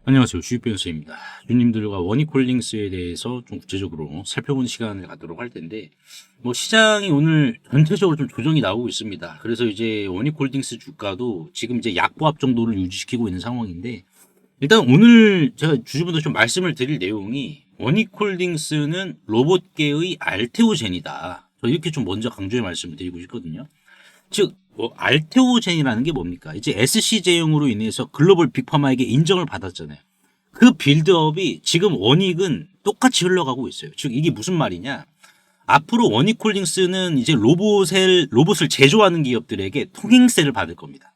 안녕하세요. 주식변호사입니다. 주님들과 원익홀딩스에 대해서 좀 구체적으로 살펴보는 시간을 갖도록 할 텐데, 시장이 오늘 전체적으로 좀 조정이 나오고 있습니다. 그래서 이제 원익홀딩스 주가도 지금 이제 약보합 정도를 유지시키고 있는 상황인데, 일단 오늘 제가 주주분들 좀 말씀을 드릴 내용이 원익홀딩스는 로봇계의 알테오젠이다. 저 이렇게 좀 먼저 강조의 말씀을 드리고 싶거든요. 즉, 알테오젠이라는 게 뭡니까? 이제 SC제형으로 인해서 글로벌 빅파마에게 인정을 받았잖아요. 그 빌드업이 지금 원익은 똑같이 흘러가고 있어요. 즉, 이게 무슨 말이냐? 앞으로 원익홀딩스는 이제 로봇을 제조하는 기업들에게 통행세를 받을 겁니다.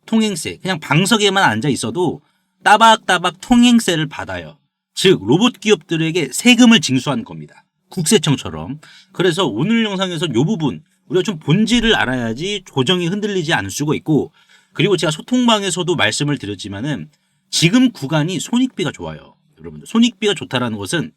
통행세. 그냥 방석에만 앉아 있어도 따박따박 통행세를 받아요. 즉, 로봇 기업들에게 세금을 징수하는 겁니다. 국세청처럼. 그래서 오늘 영상에서 이 부분, 우리가 좀 본질을 알아야지 조정이 흔들리지 않을 수가 있고, 그리고 제가 소통방에서도 말씀을 드렸지만은 지금 구간이 손익비가 좋아요. 여러분들, 손익비가 좋다라는 것은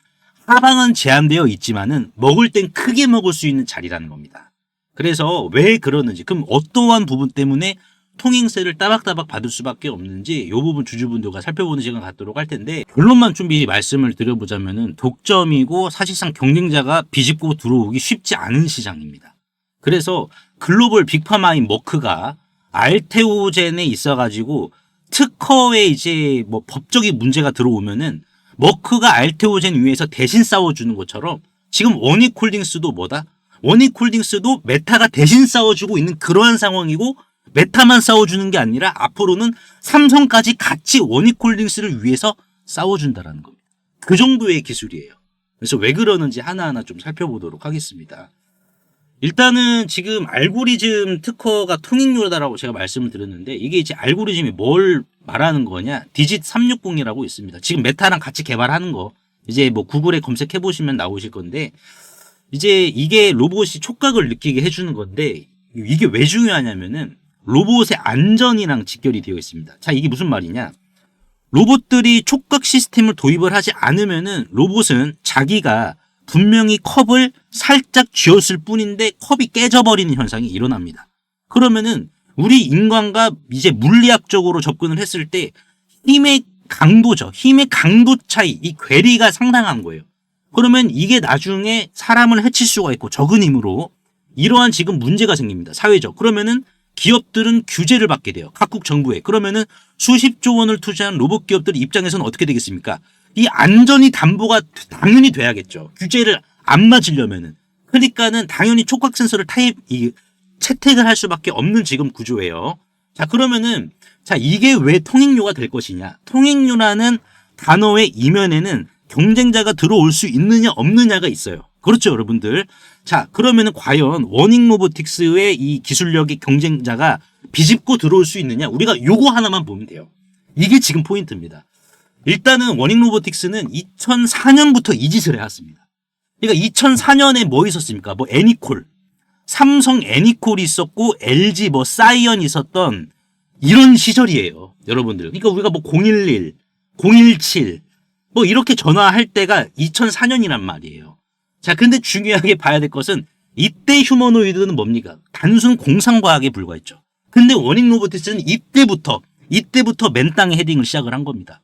하방은 제한되어 있지만은 먹을 땐 크게 먹을 수 있는 자리라는 겁니다. 그래서 왜 그러는지, 그럼 어떠한 부분 때문에 통행세를 따박따박 받을 수밖에 없는지 이 부분 주주분들과 살펴보는 시간 갖도록 할 텐데, 결론만 좀 미리 말씀을 드려보자면은 독점이고 사실상 경쟁자가 비집고 들어오기 쉽지 않은 시장입니다. 그래서 글로벌 빅파마인 머크가 알테오젠에 있어가지고 특허에 이제 법적인 문제가 들어오면은 머크가 알테오젠 위에서 대신 싸워주는 것처럼 지금 원익홀딩스도 뭐다? 원익홀딩스도 메타가 대신 싸워주고 있는 그러한 상황이고, 메타만 싸워주는 게 아니라 앞으로는 삼성까지 같이 원익홀딩스를 위해서 싸워준다라는 겁니다. 그 정도의 기술이에요. 그래서 왜 그러는지 하나하나 좀 살펴보도록 하겠습니다. 일단은 지금 알고리즘 특허가 통행료다라고 제가 말씀을 드렸는데, 이게 이제 알고리즘이 뭘 말하는 거냐? 디짓 360이라고 있습니다. 지금 메타랑 같이 개발하는 거. 이제 구글에 검색해 보시면 나오실 건데, 이제 이게 로봇이 촉각을 느끼게 해주는 건데, 이게 왜 중요하냐면은 로봇의 안전이랑 직결이 되어 있습니다. 자, 이게 무슨 말이냐? 로봇들이 촉각 시스템을 도입을 하지 않으면은 로봇은 자기가 분명히 컵을 살짝 쥐었을 뿐인데 컵이 깨져버리는 현상이 일어납니다. 그러면은 우리 인간과 이제 물리학적으로 접근을 했을 때 힘의 강도죠. 힘의 강도 차이, 이 괴리가 상당한 거예요. 그러면 이게 나중에 사람을 해칠 수가 있고, 적은 힘으로 이러한 지금 문제가 생깁니다. 사회적. 그러면은 기업들은 규제를 받게 돼요. 각국 정부에. 그러면은 수십조 원을 투자한 로봇 기업들 입장에서는 어떻게 되겠습니까? 이 안전이 담보가 당연히 돼야겠죠. 규제를 안 맞으려면은. 그러니까는 당연히 촉각 센서를 채택을 할 수밖에 없는 지금 구조예요. 자, 그러면은, 자, 이게 왜 통행료가 될 것이냐? 통행료라는 단어의 이면에는 경쟁자가 들어올 수 있느냐 없느냐가 있어요. 그렇죠, 여러분들. 자, 그러면은 과연 워닝 로보틱스의 이 기술력의 경쟁자가 비집고 들어올 수 있느냐? 우리가 요거 하나만 보면 돼요. 이게 지금 포인트입니다. 일단은 워닝 로보틱스는 2004년부터 이 짓을 해왔습니다. 그러니까 2004년에 뭐 있었습니까? 애니콜. 삼성 애니콜이 있었고, LG 사이언이 있었던 이런 시절이에요. 여러분들. 그러니까 우리가 011, 017, 이렇게 전화할 때가 2004년이란 말이에요. 자, 근데 중요하게 봐야 될 것은 이때 휴머노이드는 뭡니까? 단순 공상과학에 불과했죠. 근데 워닝 로보틱스는 이때부터 맨 땅에 헤딩을 시작을 한 겁니다.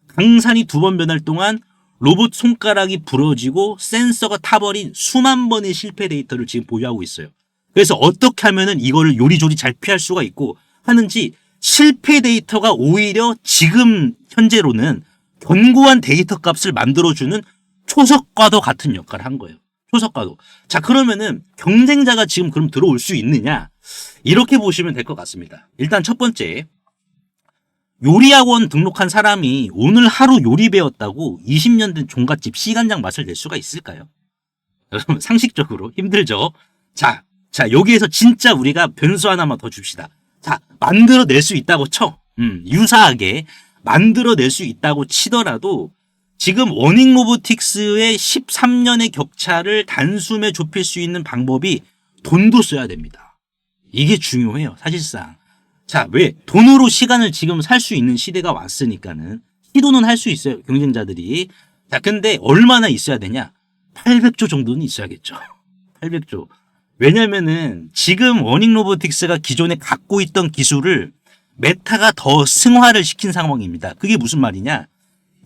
강산이 2번 변할 동안 로봇 손가락이 부러지고 센서가 타버린 수만 번의 실패 데이터를 지금 보유하고 있어요. 그래서 어떻게 하면은 이거를 요리조리 잘 피할 수가 있고 하는지, 실패 데이터가 오히려 지금 현재로는 견고한 데이터 값을 만들어주는 초석과도 같은 역할을 한 거예요. 초석과도. 자, 그러면은 경쟁자가 지금 그럼 들어올 수 있느냐? 이렇게 보시면 될 것 같습니다. 일단 첫 번째, 요리학원 등록한 사람이 오늘 하루 요리 배웠다고 20년 된 종갓집 시간장 맛을 낼 수가 있을까요? 여러분, 상식적으로 힘들죠? 자, 여기에서 진짜 우리가 변수 하나만 더 줍시다. 자, 만들어낼 수 있다고 쳐. 유사하게 만들어낼 수 있다고 치더라도 지금 워닝 로보틱스의 13년의 격차를 단숨에 좁힐 수 있는 방법이 돈도 써야 됩니다. 이게 중요해요, 사실상. 자, 왜? 돈으로 시간을 지금 살 수 있는 시대가 왔으니까는 시도는 할 수 있어요, 경쟁자들이. 자, 근데 얼마나 있어야 되냐? 800조 정도는 있어야겠죠. 800조. 왜냐면은 지금 워닝 로보틱스가 기존에 갖고 있던 기술을 메타가 더 승화를 시킨 상황입니다. 그게 무슨 말이냐?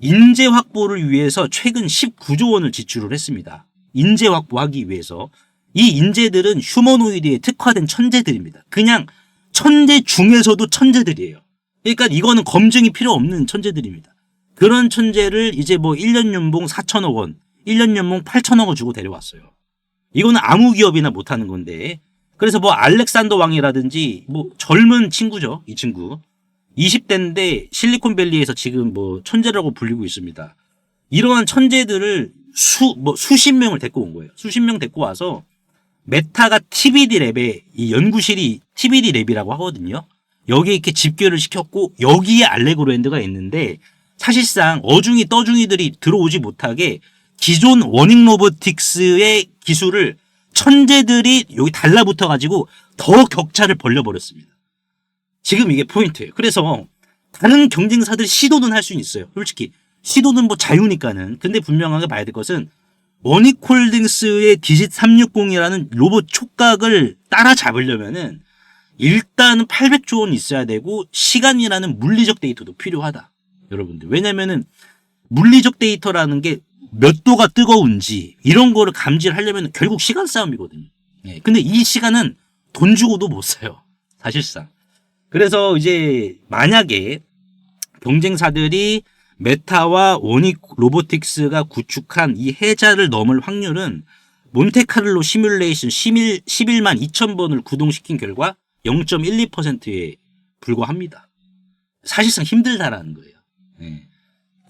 인재 확보를 위해서 최근 19조 원을 지출을 했습니다. 인재 확보하기 위해서. 이 인재들은 휴머노이드에 특화된 천재들입니다. 그냥 천재 중에서도 천재들이에요. 그러니까 이거는 검증이 필요 없는 천재들입니다. 그런 천재를 이제 뭐 1년 연봉 4천억 원, 1년 연봉 8천억 원 주고 데려왔어요. 이거는 아무 기업이나 못하는 건데. 그래서 뭐 알렉산더 왕이라든지 뭐 젊은 친구죠. 이 친구. 20대인데 실리콘밸리에서 지금 뭐 천재라고 불리고 있습니다. 이러한 천재들을 수십 명을 데리고 온 거예요. 수십 명 데리고 와서 메타가 TBD 랩에 이 연구실이 TBD 랩이라고 하거든요. 여기에 이렇게 집결을 시켰고 여기에 알레그로엔드가 있는데 사실상 어중이 떠중이들이 들어오지 못하게 기존 워닝 로보틱스의 기술을 천재들이 여기 달라붙어 가지고 더 격차를 벌려버렸습니다. 지금 이게 포인트예요. 그래서 다른 경쟁사들이 시도는 할 수는 있어요. 솔직히 시도는 뭐 자유니까는. 근데 분명하게 봐야 될 것은 원익홀딩스의 디짓 360이라는 로봇 촉각을 따라잡으려면은 일단은 800조 원 있어야 되고 시간이라는 물리적 데이터도 필요하다. 여러분들. 왜냐면은 물리적 데이터라는 게 몇 도가 뜨거운지 이런 거를 감지를 하려면 결국 시간 싸움이거든요. 예. 근데 이 시간은 돈 주고도 못 사요. 사실상. 그래서 이제 만약에 경쟁사들이 메타와 원익 로보틱스가 구축한 이 해자를 넘을 확률은 몬테카를로 시뮬레이션 11만 2천 번을 구동시킨 결과 0.12%에 불과합니다. 사실상 힘들다라는 거예요. 네.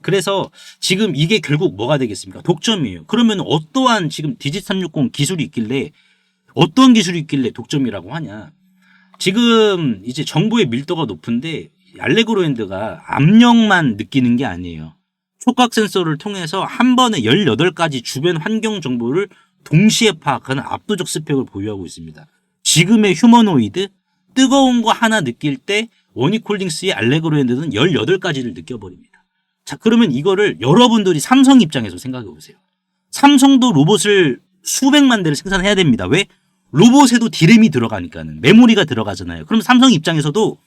그래서 지금 이게 결국 뭐가 되겠습니까? 독점이에요. 그러면 어떠한 지금 디짓 360 기술이 있길래 어떤 기술이 있길래 독점이라고 하냐? 지금 이제 정보의 밀도가 높은데 알레그로엔드가 압력만 느끼는 게 아니에요. 촉각 센서를 통해서 한 번에 18가지 주변 환경 정보를 동시에 파악하는 압도적 스펙을 보유하고 있습니다. 지금의 휴머노이드 뜨거운 거 하나 느낄 때 원익홀딩스의 알레그로엔드는 18가지를 느껴버립니다. 자, 그러면 이거를 여러분들이 삼성 입장에서 생각해 보세요. 삼성도 로봇을 수백만 대를 생산해야 됩니다. 왜? 로봇에도 디램이 들어가니까는 메모리가 들어가잖아요. 그럼 삼성 입장에서도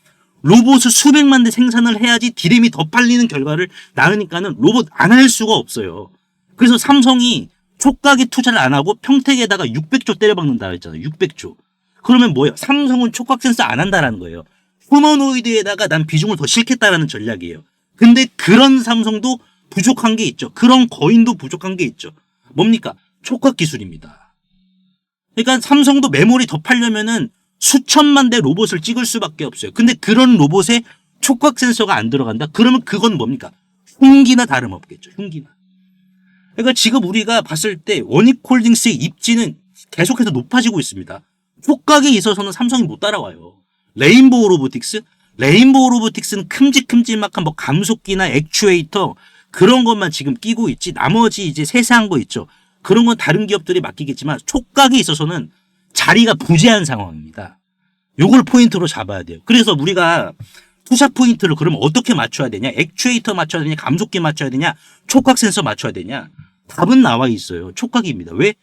로봇을 수백만 대 생산을 해야지 디램이 더 팔리는 결과를 낳으니까는 로봇 안 할 수가 없어요. 그래서 삼성이 촉각에 투자를 안 하고 평택에다가 600조 때려박는다 했잖아요. 600조. 그러면 뭐예요? 삼성은 촉각 센서 안 한다라는 거예요. 휴머노이드에다가 난 비중을 더 싣겠다라는 전략이에요. 근데 그런 삼성도 부족한 게 있죠. 그런 거인도 부족한 게 있죠. 뭡니까? 촉각 기술입니다. 그러니까 삼성도 메모리 더 팔려면은 수천만 대 로봇을 찍을 수밖에 없어요. 근데 그런 로봇에 촉각 센서가 안 들어간다? 그러면 그건 뭡니까? 흉기나 다름없겠죠. 흉기나. 그러니까 지금 우리가 봤을 때 원익홀딩스의 입지는 계속해서 높아지고 있습니다. 촉각에 있어서는 삼성이 못 따라와요. 레인보우 로보틱스? 레인보우 로보틱스는 큼직큼직한 뭐 감속기나 액추에이터 그런 것만 지금 끼고 있지 나머지 이제 세세한 거 있죠. 그런 건 다른 기업들이 맡기겠지만 촉각에 있어서는 자리가 부재한 상황입니다. 요걸 포인트로 잡아야 돼요. 그래서 우리가 투자 포인트를 그러면 어떻게 맞춰야 되냐? 액추에이터 맞춰야 되냐? 감속기 맞춰야 되냐? 촉각 센서 맞춰야 되냐? 답은 나와 있어요. 촉각입니다. 왜?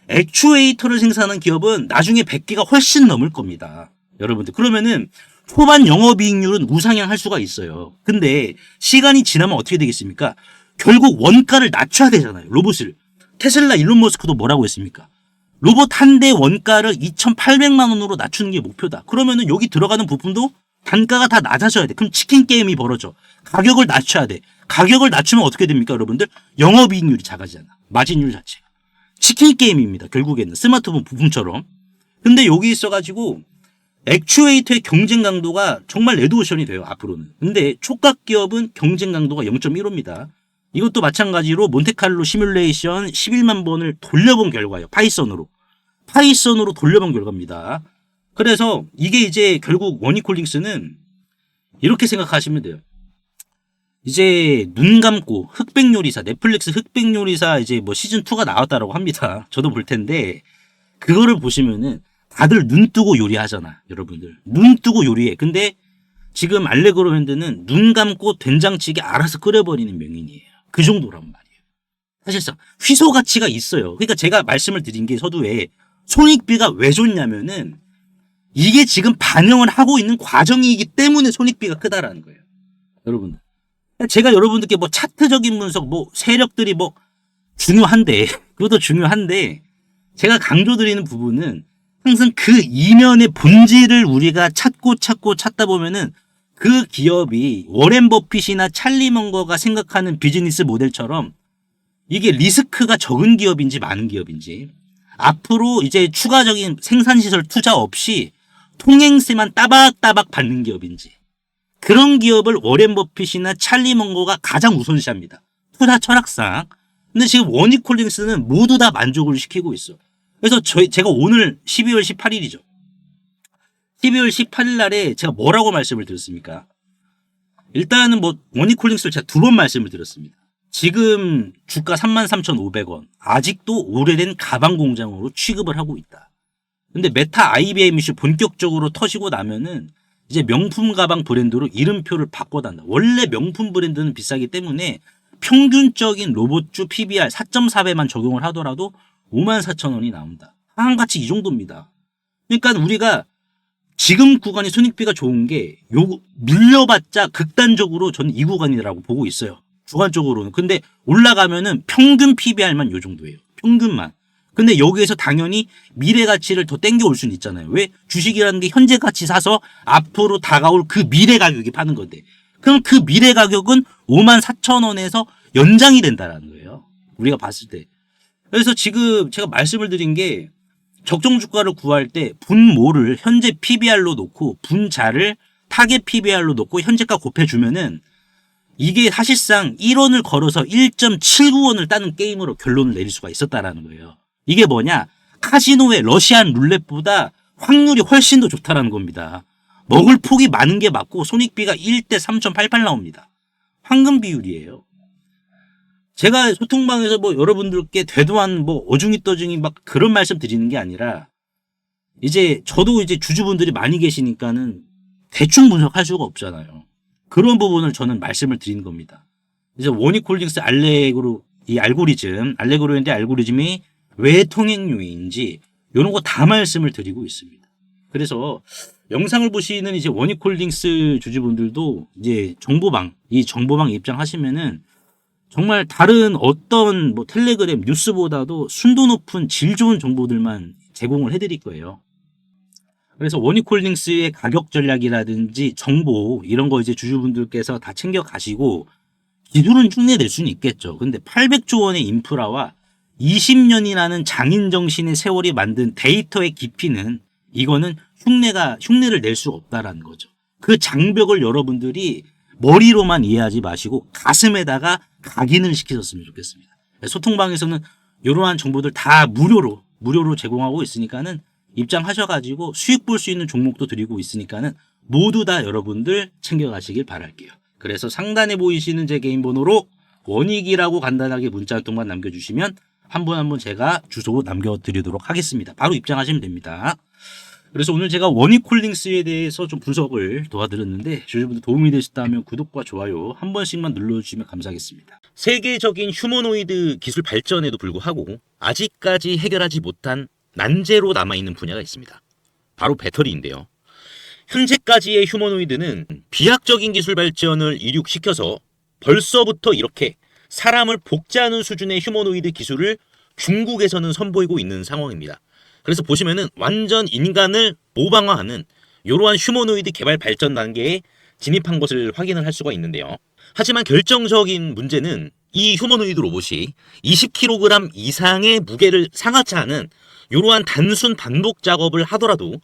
액추에이터를 생산하는 기업은 나중에 100개가 훨씬 넘을 겁니다. 여러분들. 그러면은 초반 영업이익률은 우상향할 수가 있어요. 근데 시간이 지나면 어떻게 되겠습니까? 결국 원가를 낮춰야 되잖아요. 로봇을. 테슬라 일론 머스크도 뭐라고 했습니까? 로봇 한 대 원가를 2,800만 원으로 낮추는 게 목표다. 그러면은 여기 들어가는 부품도 단가가 다 낮아져야 돼. 그럼 치킨 게임이 벌어져. 가격을 낮춰야 돼. 가격을 낮추면 어떻게 됩니까, 여러분들? 영업이익률이 작아지잖아. 마진율 자체가. 치킨 게임입니다. 결국에는 스마트폰 부품처럼. 근데 여기 있어가지고 액추에이터의 경쟁 강도가 정말 레드오션이 돼요. 앞으로는. 근데 촉각 기업은 경쟁 강도가 0.15입니다. 이것도 마찬가지로 몬테칼로 시뮬레이션 11만 번을 돌려본 결과예요. 파이썬으로 돌려본 결과입니다. 그래서 이게 이제 결국 원익홀딩스는 이렇게 생각하시면 돼요. 이제 눈 감고 흑백요리사, 넷플릭스 흑백요리사 이제 뭐 시즌2가 나왔다라고 합니다. 저도 볼 텐데 그거를 보시면은 다들 눈 뜨고 요리하잖아. 여러분들. 눈 뜨고 요리해. 근데 지금 알레그로핸드는 눈 감고 된장찌개 알아서 끓여버리는 명인이에요. 그 정도란 말이에요. 사실상 희소 가치가 있어요. 그러니까 제가 말씀을 드린 게 서두에 손익비가 왜 좋냐면은 이게 지금 반영을 하고 있는 과정이기 때문에 손익비가 크다라는 거예요. 여러분들. 제가 여러분들께 뭐 차트적인 분석, 뭐 세력들이 뭐 중요한데, 그것도 중요한데, 제가 강조드리는 부분은 항상 그 이면의 본질을 우리가 찾고 찾다 보면은 그 기업이 워렌 버핏이나 찰리 먼거가 생각하는 비즈니스 모델처럼 이게 리스크가 적은 기업인지 많은 기업인지, 앞으로 이제 추가적인 생산시설 투자 없이 통행세만 따박따박 받는 기업인지, 그런 기업을 워렌 버핏이나 찰리 먼거가 가장 우선시합니다. 투자 철학상. 근데 지금 원익홀딩스는 모두 다 만족을 시키고 있어. 그래서 제가 오늘 12월 18일이죠. 12월 18일 날에 제가 뭐라고 말씀을 드렸습니까? 일단은 뭐 원익홀딩스를 제가 2번 말씀을 드렸습니다. 지금 주가 33,500원. 아직도 오래된 가방 공장으로 취급을 하고 있다. 근데 메타 IBM 이슈 본격적으로 터지고 나면은 이제 명품 가방 브랜드로 이름표를 바꿔단다. 원래 명품 브랜드는 비싸기 때문에 평균적인 로봇주 PBR 4.4배만 적용을 하더라도 54,000원이 나온다. 하한가치 이 정도입니다. 그러니까 우리가 지금 구간이 손익비가 좋은 게 요 밀려봤자 극단적으로 저는 이 구간이라고 보고 있어요. 주관적으로는. 근데 올라가면은 평균 PBR만 요 정도예요. 평균만. 근데 여기에서 당연히 미래 가치를 더 땡겨올 수는 있잖아요. 왜? 주식이라는 게 현재 가치 사서 앞으로 다가올 그 미래 가격이 파는 건데. 그럼 그 미래 가격은 54,000원에서 연장이 된다라는 거예요. 우리가 봤을 때. 그래서 지금 제가 말씀을 드린 게 적정 주가를 구할 때 분모를 현재 PBR로 놓고 분자를 타겟 PBR로 놓고 현재가 곱해주면은 이게 사실상 1원을 걸어서 1.79원을 따는 게임으로 결론을 내릴 수가 있었다라는 거예요. 이게 뭐냐? 카지노의 러시안 룰렛보다 확률이 훨씬 더 좋다라는 겁니다. 먹을 폭이 많은 게 맞고 손익비가 1대 3.88 나옵니다. 황금 비율이에요. 제가 소통방에서 뭐 여러분들께 되도한 뭐 어중이 떠중이 막 그런 말씀 드리는 게 아니라 이제 저도 이제 주주분들이 많이 계시니까는 대충 분석할 수가 없잖아요. 그런 부분을 저는 말씀을 드리는 겁니다. 이제 원익홀딩스 알레그로 이 알레그로인데 알고리즘이 왜 통행 요인인지 이런 거 다 말씀을 드리고 있습니다. 그래서 영상을 보시는 이제 원익홀딩스 주주분들도 이제 이 정보방 입장하시면은 정말 다른 어떤 뭐 텔레그램 뉴스보다도 순도 높은 질 좋은 정보들만 제공을 해드릴 거예요. 그래서 원익홀딩스의 가격 전략이라든지 정보 이런 거 이제 주주분들께서 다 챙겨 가시고 기술은 흉내낼 수는 있겠죠. 근데 800조 원의 인프라와 20년이라는 장인 정신의 세월이 만든 데이터의 깊이는 이거는 흉내를 낼 수 없다라는 거죠. 그 장벽을 여러분들이 머리로만 이해하지 마시고 가슴에다가 각인을 시키셨으면 좋겠습니다. 소통방에서는 이러한 정보들 다 무료로 제공하고 있으니까는 입장하셔가지고 수익 볼 수 있는 종목도 드리고 있으니까는 모두 다 여러분들 챙겨가시길 바랄게요. 그래서 상단에 보이시는 제 개인 번호로 원익이라고 간단하게 문자 한 통만 남겨주시면 한 분 한 분 제가 주소 남겨드리도록 하겠습니다. 바로 입장하시면 됩니다. 그래서 오늘 제가 원익홀딩스에 대해서 좀 분석을 도와드렸는데 주주분들 도움이 되셨다면 구독과 좋아요 한 번씩만 눌러주시면 감사하겠습니다. 세계적인 휴머노이드 기술 발전에도 불구하고 아직까지 해결하지 못한 난제로 남아있는 분야가 있습니다. 바로 배터리인데요. 현재까지의 휴머노이드는 비약적인 기술 발전을 이룩시켜서 벌써부터 이렇게 사람을 복제하는 수준의 휴머노이드 기술을 중국에서는 선보이고 있는 상황입니다. 그래서 보시면은 완전 인간을 모방화하는 이러한 휴머노이드 개발 발전 단계에 진입한 것을 확인을 할 수가 있는데요. 하지만 결정적인 문제는 이 휴머노이드 로봇이 20kg 이상의 무게를 상하치 않은 이러한 단순 반복 작업을 하더라도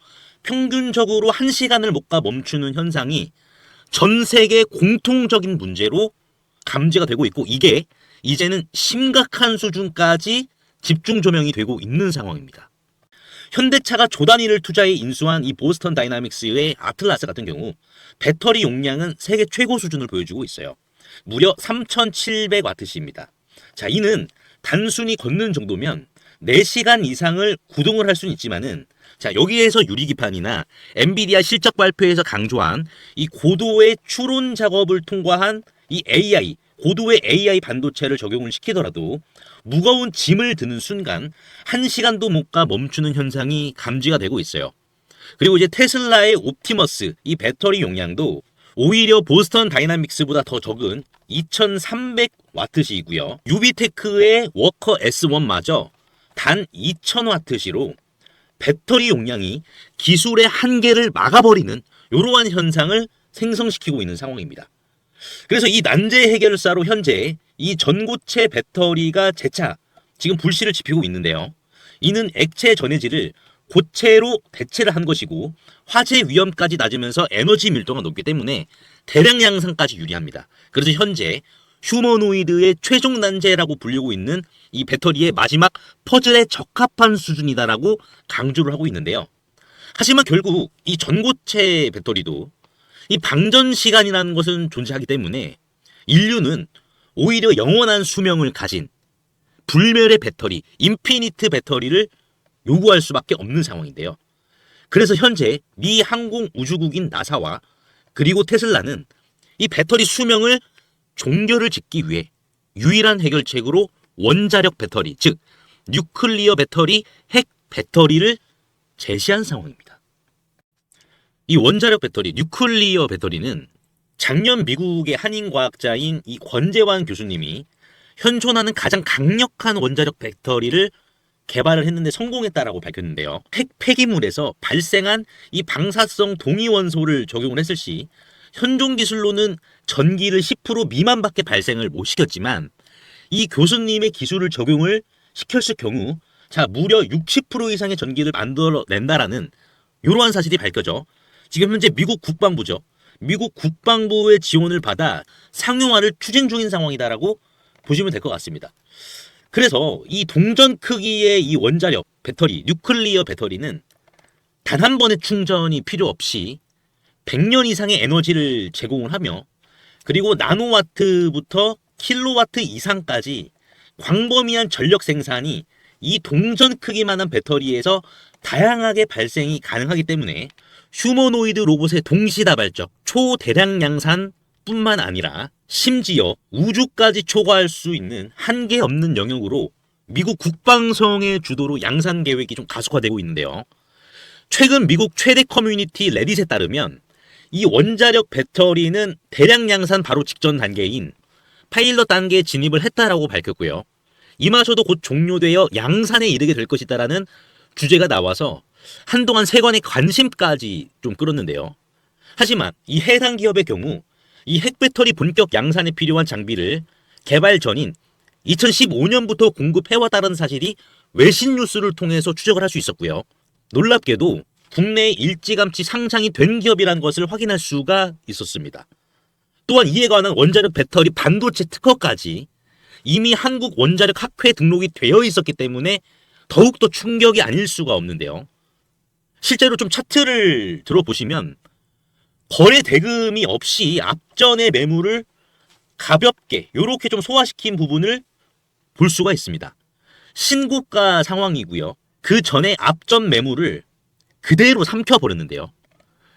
평균적으로 1시간을 못 가 멈추는 현상이 전 세계 공통적인 문제로 감지가 되고 있고 이게 이제는 심각한 수준까지 집중 조명이 되고 있는 상황입니다. 현대차가 조 단위를 투자해 인수한 이 보스턴 다이나믹스의 아틀라스 같은 경우 배터리 용량은 세계 최고 수준을 보여주고 있어요. 무려 3700W입니다. 자, 이는 단순히 걷는 정도면 4시간 이상을 구동을 할 수는 있지만은 자, 여기에서 유리기판이나 엔비디아 실적 발표에서 강조한 이 고도의 추론 작업을 통과한 이 AI, 고도의 AI 반도체를 적용을 시키더라도 무거운 짐을 드는 순간 1시간도 못 가 멈추는 현상이 감지가 되고 있어요. 그리고 이제 테슬라의 옵티머스 이 배터리 용량도 오히려 보스턴 다이나믹스보다 더 적은 2300와트시이고요. 유비테크의 워커 S1마저 단 2000와트시로 배터리 용량이 기술의 한계를 막아버리는 이러한 현상을 생성시키고 있는 상황입니다. 그래서 이 난제 해결사로 현재 이 전고체 배터리가 재차 지금 불씨를 지피고 있는데요. 이는 액체 전해질을 고체로 대체를 한 것이고 화재 위험까지 낮으면서 에너지 밀도가 높기 때문에 대량 양산까지 유리합니다. 그래서 현재 휴머노이드의 최종 난제라고 불리고 있는 이 배터리의 마지막 퍼즐에 적합한 수준이다라고 강조를 하고 있는데요. 하지만 결국 이 전고체 배터리도 이 방전 시간이라는 것은 존재하기 때문에 인류는 오히려 영원한 수명을 가진 불멸의 배터리, 인피니트 배터리를 요구할 수밖에 없는 상황인데요. 그래서 현재 미 항공우주국인 나사와 그리고 테슬라는 이 배터리 수명을 종결을 짓기 위해 유일한 해결책으로 원자력 배터리, 즉 뉴클리어 배터리, 핵 배터리를 제시한 상황입니다. 이 원자력 배터리, 뉴클리어 배터리는 작년 미국의 한인 과학자인 이 권재환 교수님이 현존하는 가장 강력한 원자력 배터리를 개발을 했는데 성공했다라고 밝혔는데요. 핵 폐기물에서 발생한 이 방사성 동위원소를 적용을 했을 시 현존 기술로는 전기를 10% 미만밖에 발생을 못 시켰지만 이 교수님의 기술을 적용을 시켰을 경우 무려 60% 이상의 전기를 만들어낸다라는 이러한 사실이 밝혀져 지금 현재 미국 국방부죠. 미국 국방부의 지원을 받아 상용화를 추진 중인 상황이다라고 보시면 될 것 같습니다. 그래서 이 동전 크기의 이 원자력 배터리, 뉴클리어 배터리는 단 한 번의 충전이 필요 없이 100년 이상의 에너지를 제공을 하며 그리고 나노와트부터 킬로와트 이상까지 광범위한 전력 생산이 이 동전 크기만한 배터리에서 다양하게 발생이 가능하기 때문에 휴머노이드 로봇의 동시다발적 초대량 양산 뿐만 아니라 심지어 우주까지 초과할 수 있는 한계 없는 영역으로 미국 국방성의 주도로 양산 계획이 좀 가속화되고 있는데요. 최근 미국 최대 커뮤니티 레딧에 따르면 이 원자력 배터리는 대량 양산 바로 직전 단계인 파일럿 단계에 진입을 했다라고 밝혔고요. 이마저도 곧 종료되어 양산에 이르게 될 것이다라는 주제가 나와서 한동안 세간의 관심까지 좀 끌었는데요. 하지만 이 해당 기업의 경우 이 핵배터리 본격 양산에 필요한 장비를 개발 전인 2015년부터 공급해왔다는 사실이 외신 뉴스를 통해서 추적을 할 수 있었고요. 놀랍게도 국내에 일찌감치 상장이 된 기업이라는 것을 확인할 수가 있었습니다. 또한 이에 관한 원자력 배터리 반도체 특허까지 이미 한국 원자력 학회에 등록이 되어 있었기 때문에 더욱더 충격이 아닐 수가 없는데요. 실제로 좀 차트를 들어보시면 거래 대금이 없이 앞전의 매물을 가볍게 이렇게 좀 소화시킨 부분을 볼 수가 있습니다. 신고가 상황이고요. 그 전에 앞전 매물을 그대로 삼켜버렸는데요.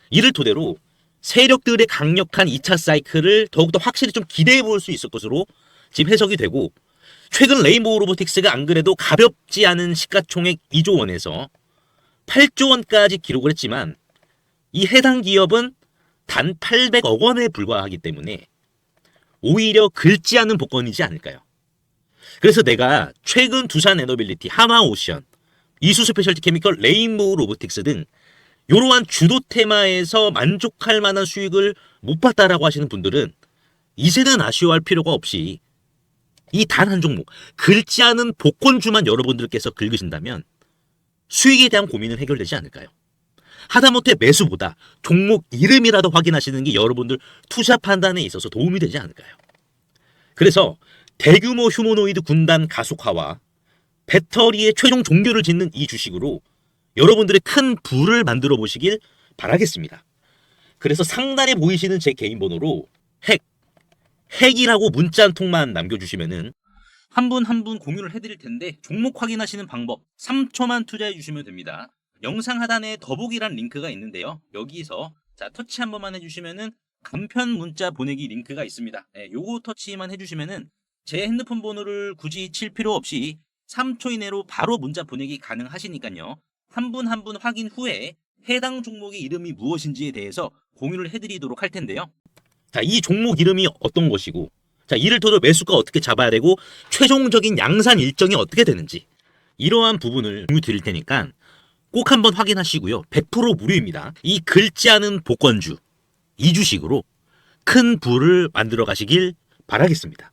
이를 토대로 세력들의 강력한 2차 사이클을 더욱더 확실히 좀 기대해 볼 수 있을 것으로 지금 해석이 되고 최근 레인보우 로보틱스가 안 그래도 가볍지 않은 시가총액 2조 원에서 8조 원까지 기록을 했지만 이 해당 기업은 단 800억 원에 불과하기 때문에 오히려 긁지 않은 복권이지 않을까요? 그래서 내가 최근 두산 에너빌리티, 하나오션, 이수 스페셜티 케미컬, 레인보우 로보틱스 등 이러한 주도 테마에서 만족할 만한 수익을 못 봤다라고 하시는 분들은 이제는 아쉬워할 필요가 없이 이 단 한 종목, 긁지 않은 복권주만 여러분들께서 긁으신다면 수익에 대한 고민은 해결되지 않을까요? 하다못해 매수보다 종목 이름이라도 확인하시는 게 여러분들 투자 판단에 있어서 도움이 되지 않을까요? 그래서 대규모 휴머노이드 군단 가속화와 배터리의 최종 종결을 짓는 이 주식으로 여러분들의 큰 부를 만들어 보시길 바라겠습니다. 그래서 상단에 보이시는 제 개인 번호로 핵이라고 문자 한 통만 남겨주시면은 한 분 한 분 공유를 해드릴 텐데 종목 확인하시는 방법 3초만 투자해 주시면 됩니다. 영상 하단에 더보기란 링크가 있는데요. 여기서 터치 한 번만 해주시면은 간편 문자 보내기 링크가 있습니다. 요거 터치만 해주시면은 제 핸드폰 번호를 굳이 칠 필요 없이 3초 이내로 바로 문자 보내기 가능하시니까요. 한 분 한 분 확인 후에 해당 종목의 이름이 무엇인지에 대해서 공유를 해드리도록 할 텐데요. 자, 이 종목 이름이 어떤 것이고, 자, 이를 토대로 매수가 어떻게 잡아야 되고, 최종적인 양산 일정이 어떻게 되는지, 이러한 부분을 공유 드릴 테니까 꼭 한번 확인하시고요. 100% 무료입니다. 이 긁지 않은 복권주, 이 주식으로 큰 부를 만들어 가시길 바라겠습니다.